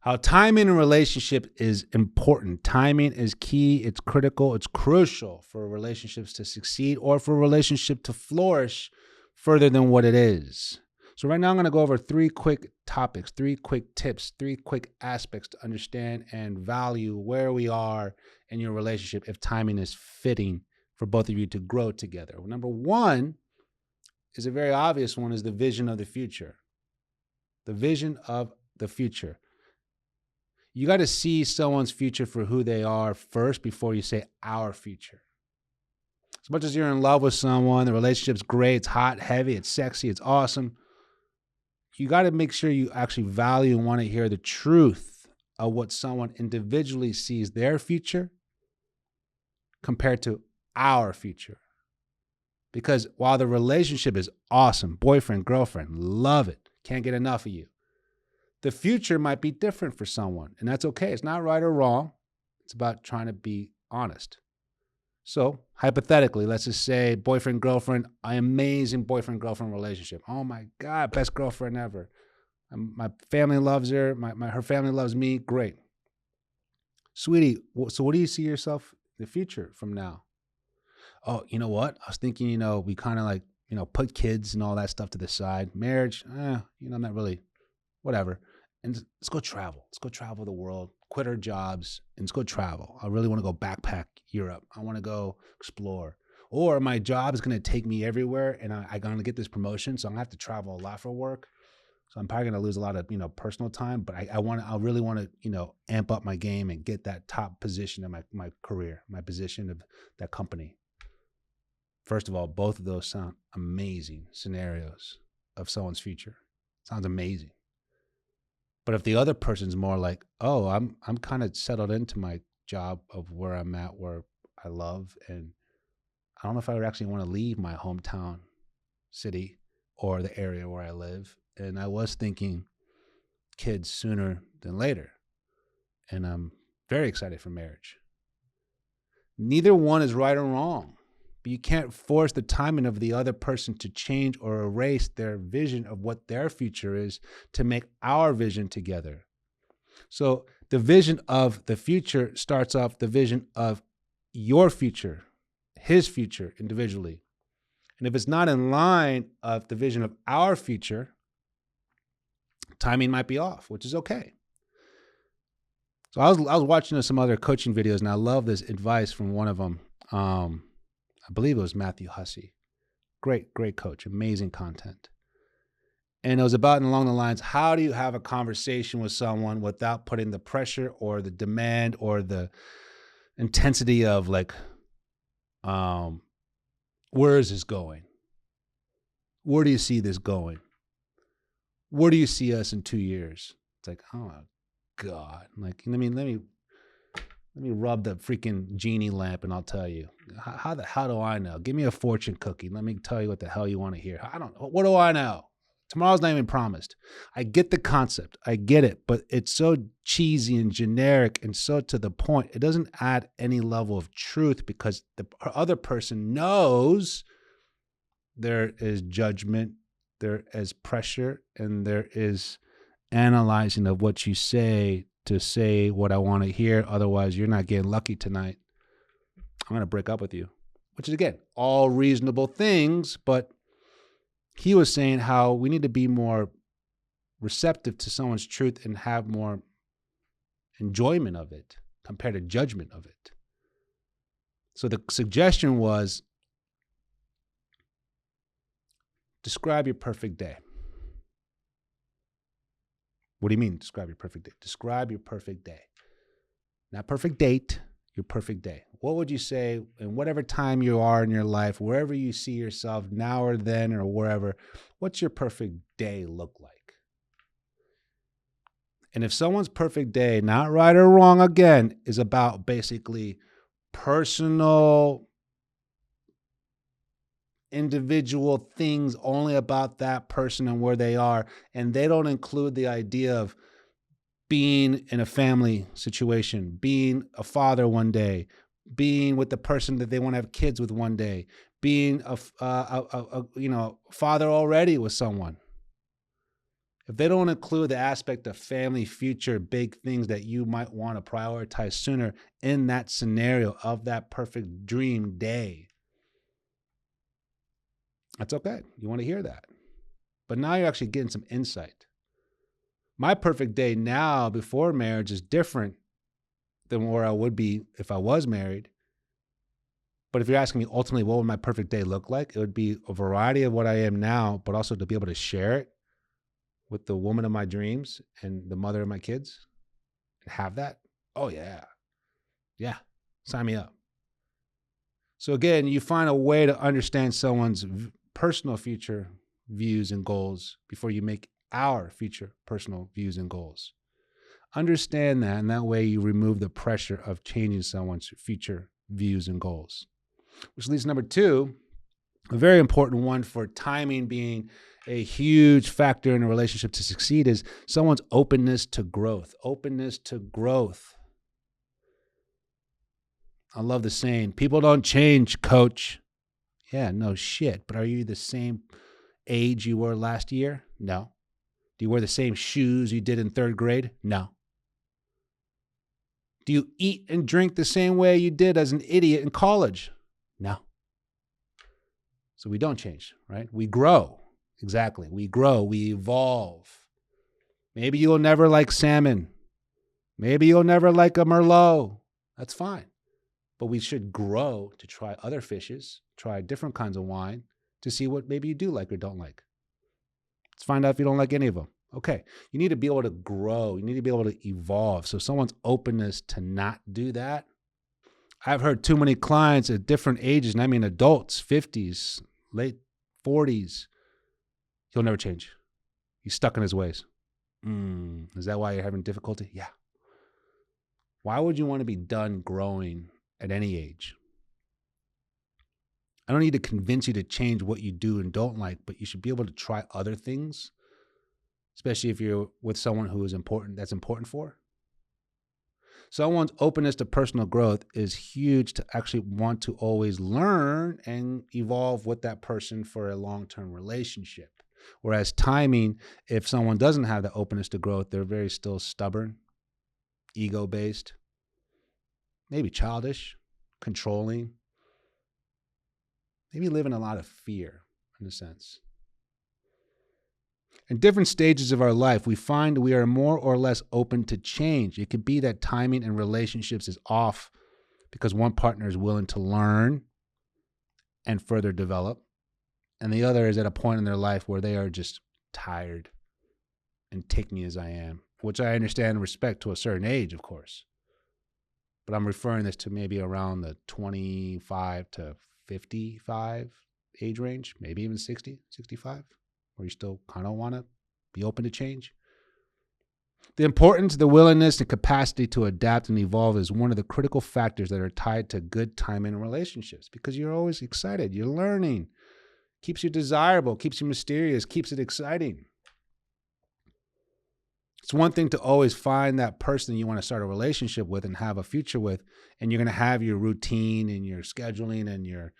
How timing in a relationship is important. Timing is key. It's critical. It's crucial for relationships to succeed or for a relationship to flourish further than what it is. So right now I'm going to go over 3 quick topics, 3 quick tips, 3 quick aspects to understand and value where we are in your relationship if timing is fitting for both of you to grow together. Number 1 is a very obvious one, is the vision of the future. The vision of the future. You got to see someone's future for who they are first before you say our future. As much as you're in love with someone, the relationship's great, it's hot, heavy, it's sexy, it's awesome. You got to make sure you actually value and want to hear the truth of what someone individually sees their future compared to our future. Because while the relationship is awesome, boyfriend, girlfriend, love it, can't get enough of you, the future might be different for someone, and that's okay. It's not right or wrong. It's about trying to be honest. So hypothetically, let's just say boyfriend, girlfriend, amazing boyfriend, girlfriend relationship. Oh my God, best girlfriend ever. My family loves her. Her family loves me. Great. Sweetie, so what do you see yourself in the future from now? Oh, you know what? I was thinking, we kind of like, put kids and all that stuff to the side. Marriage, not really, whatever. And let's go travel. Let's go travel the world, quit our jobs, and let's go travel. I really want to go backpack Europe. I want to go explore. Or my job is going to take me everywhere, and I'm going to get this promotion, so I'm going to have to travel a lot for work. So I'm probably going to lose a lot of, personal time, but I really want to, amp up my game and get that top position in my career, my position of that company. First of all, both of those sound amazing scenarios of someone's future. Sounds amazing. But if the other person's more like, oh, I'm kind of settled into my job of where I'm at, where I love, and I don't know if I would actually want to leave my hometown city or the area where I live. And I was thinking kids sooner than later. And I'm very excited for marriage. Neither one is right or wrong, but you can't force the timing of the other person to change or erase their vision of what their future is to make our vision together. So the vision of the future starts off the vision of your future, his future individually. And if it's not in line of the vision of our future, timing might be off, which is okay. So I was watching some other coaching videos, and I love this advice from one of them. I believe it was Matthew Hussey. Great coach, amazing content. And it was about along the lines, how do you have a conversation with someone without putting the pressure or the demand or the intensity of like, where is this going? Where do you see this going? Where do you see us in 2 years? It's like, oh God. Like, let me rub the freaking genie lamp and I'll tell you. How the hell do I know? Give me a fortune cookie. Let me tell you what the hell you want to hear. I don't know. What do I know? Tomorrow's not even promised. I get the concept. I get it. But it's so cheesy and generic and so to the point. It doesn't add any level of truth because the other person knows there is judgment, there is pressure, and there is analyzing of what you say to say what I want to hear. Otherwise, you're not getting lucky tonight. I'm going to break up with you, which is, again, all reasonable things. But he was saying how we need to be more receptive to someone's truth and have more enjoyment of it compared to judgment of it. So the suggestion was, describe your perfect day. What do you mean, describe your perfect day? Describe your perfect day. Not perfect date, your perfect day. What would you say in whatever time you are in your life, wherever you see yourself now or then or wherever, what's your perfect day look like? And if someone's perfect day, not right or wrong again, is about basically personal, individual things only about that person and where they are, and they don't include the idea of being in a family situation, being a father one day, being with the person that they want to have kids with one day, being a father already with someone. if they don't include the aspect of family, future, big things that you might want to prioritize sooner in that scenario of that perfect dream day, that's okay. You want to hear that. But now you're actually getting some insight. My perfect day now before marriage is different than where I would be if I was married. But if you're asking me ultimately what would my perfect day look like, it would be a variety of what I am now, but also to be able to share it with the woman of my dreams and the mother of my kids and have that. Oh, yeah. Yeah. Sign me up. So again, you find a way to understand someone's personal future views and goals before you make our future personal views and goals. Understand that, and that way you remove the pressure of changing someone's future views and goals. Which leads to number 2, a very important one for timing being a huge factor in a relationship to succeed is someone's openness to growth. Openness to growth. I love the saying, people don't change, coach. Yeah, no shit. But are you the same age you were last year? No. Do you wear the same shoes you did in 3rd grade? No. Do you eat and drink the same way you did as an idiot in college? No. So we don't change, right? We grow. Exactly. We grow. We evolve. Maybe you'll never like salmon. Maybe you'll never like a Merlot. That's fine. But we should grow to try other fishes, try different kinds of wine to see what maybe you do like or don't like. Let's find out if you don't like any of them. Okay. You need to be able to grow. You need to be able to evolve. So someone's openness to not do that. I've heard too many clients at different ages, and I mean adults, 50s, late 40s. He'll never change. He's stuck in his ways. Is that why you're having difficulty? Yeah. Why would you want to be done growing at any age? I don't need to convince you to change what you do and don't like, but you should be able to try other things, especially if you're with someone who is important, that's important for. Someone's openness to personal growth is huge to actually want to always learn and evolve with that person for a long-term relationship. Whereas timing, if someone doesn't have the openness to growth, they're very still stubborn, ego-based, maybe childish, controlling, maybe live in a lot of fear in a sense. In different stages of our life, we find we are more or less open to change. It could be that timing in relationships is off because one partner is willing to learn and further develop, and the other is at a point in their life where they are just tired and take me as I am, which I understand and respect to a certain age, of course. But I'm referring this to maybe around the 25 to 55 age range, maybe even 60, 65. Where you still kind of want to be open to change. The importance, the willingness, and capacity to adapt and evolve is one of the critical factors that are tied to good timing in relationships because you're always excited. You're learning. Keeps you desirable, keeps you mysterious, keeps it exciting. It's one thing to always find that person you want to start a relationship with and have a future with, and you're going to have your routine and your scheduling and your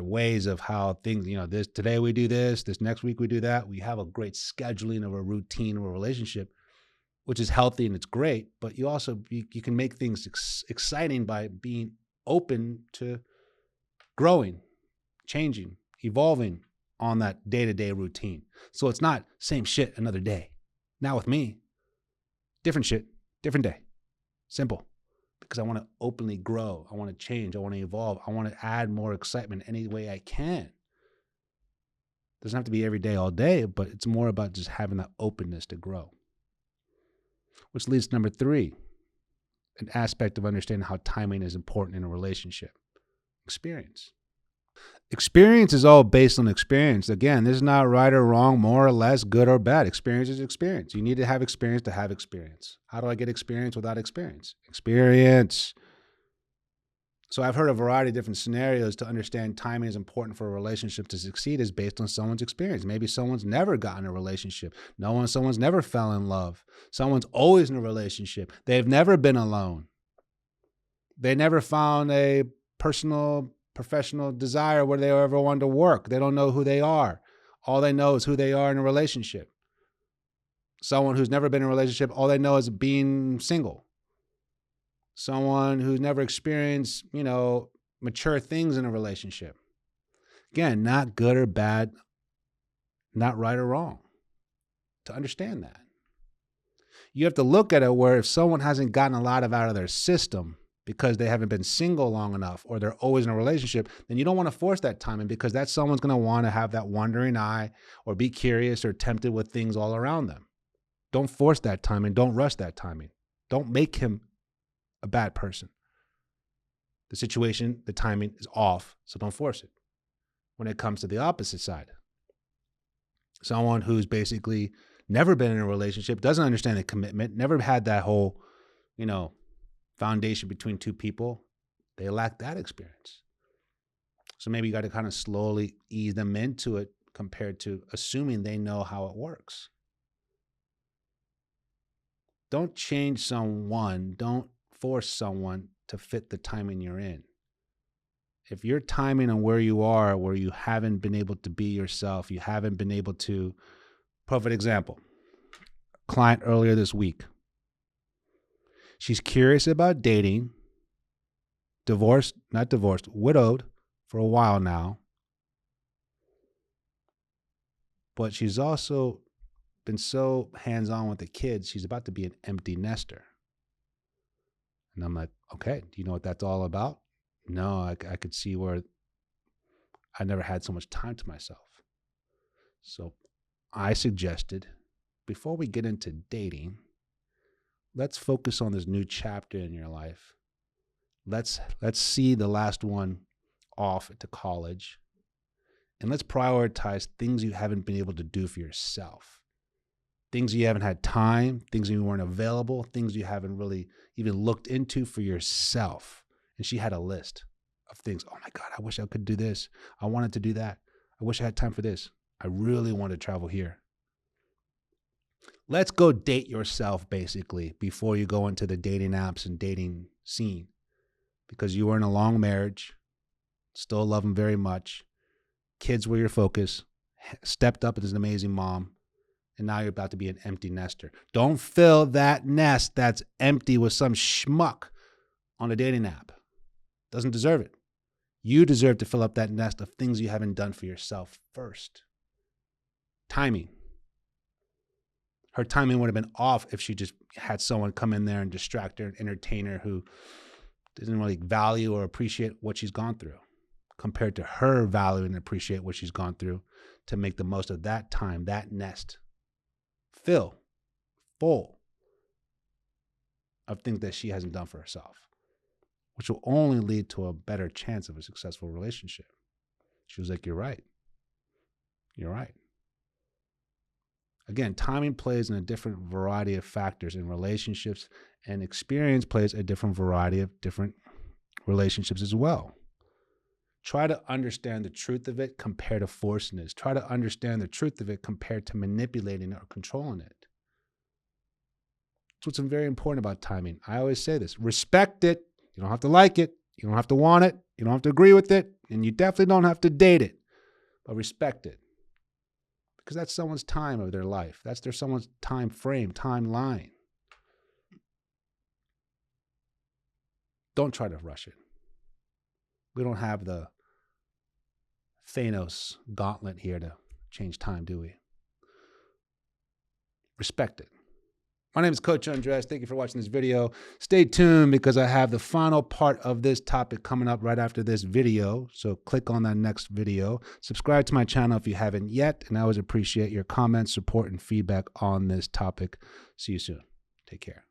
ways of how things, this today we do this next week we do that. We have a great scheduling of a routine of a relationship, which is healthy and it's great. But you also you can make things exciting by being open to growing, changing, evolving on that day-to-day routine. So it's not same shit another day. Now with me, different shit, different day. Simple. Because I want to openly grow. I want to change. I want to evolve. I want to add more excitement any way I can. Doesn't have to be every day, all day, but it's more about just having that openness to grow. Which leads to number 3, an aspect of understanding how timing is important in a relationship. Experience. Experience is all based on experience. Again, this is not right or wrong, more or less, good or bad. Experience is experience. You need to have experience. How do I get experience without experience? Experience. So I've heard a variety of different scenarios to understand timing is important for a relationship to succeed is based on someone's experience. Maybe someone's never gotten a relationship. Someone's never fell in love. Someone's always in a relationship. They've never been alone. They never found a professional desire where they ever wanted to work. They don't know who they are. All they know is who they are in a relationship. Someone who's never been in a relationship, all they know is being single. Someone who's never experienced, mature things in a relationship. Again, not good or bad, not right or wrong. To understand that, you have to look at it where if someone hasn't gotten a lot out of their system because they haven't been single long enough or they're always in a relationship, then you don't want to force that timing because that someone's going to want to have that wandering eye or be curious or tempted with things all around them. Don't force that timing. Don't rush that timing. Don't make him a bad person. The situation, the timing is off, so don't force it. When it comes to the opposite side, someone who's basically never been in a relationship, doesn't understand the commitment, never had that whole, foundation between two people, they lack that experience. So maybe you got to kind of slowly ease them into it compared to assuming they know how it works. Don't change someone. Don't force someone to fit the timing you're in. If your timing on where you are, where you haven't been able to be yourself, you haven't been able to, perfect example, client earlier this week. She's curious about dating, widowed for a while now. But she's also been so hands-on with the kids, she's about to be an empty nester. And I'm like, okay, do you know what that's all about? No, I could see where I never had so much time to myself. So I suggested, before we get into dating, let's focus on this new chapter in your life. Let's see the last one off to college. And let's prioritize things you haven't been able to do for yourself. Things you haven't had time, things you weren't available, things you haven't really even looked into for yourself. And she had a list of things. Oh my God, I wish I could do this. I wanted to do that. I wish I had time for this. I really want to travel here. Let's go date yourself, basically, before you go into the dating apps and dating scene. Because you were in a long marriage, still love them very much. Kids were your focus, stepped up as an amazing mom, and now you're about to be an empty nester. Don't fill that nest that's empty with some schmuck on a dating app. Doesn't deserve it. You deserve to fill up that nest of things you haven't done for yourself first. Timing. Her timing would have been off if she just had someone come in there and distract her and entertain her who doesn't really value or appreciate what she's gone through, compared to her value and appreciate what she's gone through to make the most of that time, that nest full of things that she hasn't done for herself, which will only lead to a better chance of a successful relationship. She was like, you're right. You're right. Again, timing plays in a different variety of factors in relationships, and experience plays a different variety of different relationships as well. Try to understand the truth of it compared to forcing it. Try to understand the truth of it compared to manipulating it or controlling it. That's what's very important about timing. I always say this: respect it. You don't have to like it. You don't have to want it. You don't have to agree with it. And you definitely don't have to date it. But respect it. Because that's someone's time of their life. That's someone's time frame, timeline. Don't try to rush it. We don't have the Thanos gauntlet here to change time, do we? Respect it. My name is Coach Andres. Thank you for watching this video. Stay tuned because I have the final part of this topic coming up right after this video. So click on that next video. Subscribe to my channel if you haven't yet. And I always appreciate your comments, support, and feedback on this topic. See you soon. Take care.